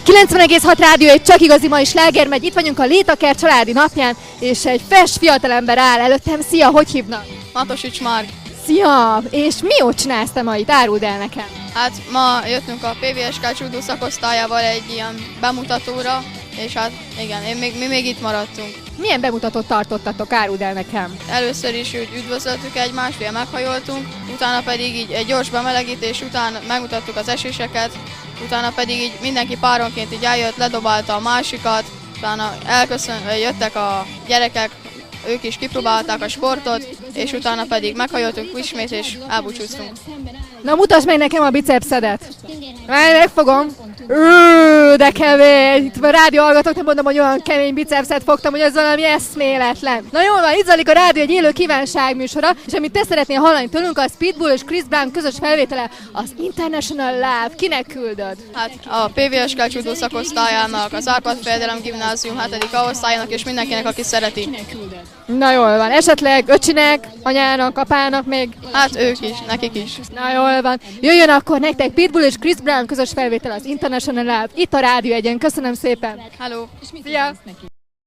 90,6 Rádió, egy csak igazi mai sláger megy. Itt vagyunk a Létakert családi napján, és egy fresh fiatalember áll előttem. Szia, hogy hívnak? Matosics Márk. Szia! És mi ott csinálsz te ma itt? Áruld el nekem. Hát ma jöttünk a PVSK csúdó szakosztályával egy ilyen bemutatóra, és hát igen, mi még itt maradtunk. Milyen bemutatót tartottatok? Áruld el nekem. Először is úgy üdvözöltük egymást, ugye meghajoltunk, utána pedig így egy gyors bemelegítés után megmutattuk az eséseket, utána pedig így mindenki páronként így eljött, ledobálta a másikat, utána jöttek a gyerekek, ők is kipróbálták a sportot, és utána pedig meghajoltunk ismét, és elbúcsúztunk. Na mutasd meg nekem a bicepszedet. Megfogom. De kemény. Itt a rádió hallgatók, nem mondom, hogy olyan kemény bicepszet fogtam, hogy ez valami eszméletlen. Na jól van, itt zajlik a rádió egy élő kívánságműsora, és amit te szeretnél hallani tőlünk, az Pitbull és Chris Brown közös felvétele, az International Love. Kinek küldöd? Hát a PVSK csúdó szakosztályának, az Árpád Fejedelem Gimnázium 7. osztályának és mindenkinek, aki szereti. Na jól van, esetleg öcsinek, anyának, apának még? Hát ők is, nekik is. Na jól van. Jöjjön akkor nektek Pitbull és Chris Brown közös felvétel az International Love. Itt a Rádió Egyen. Köszönöm szépen. Hello. Szia!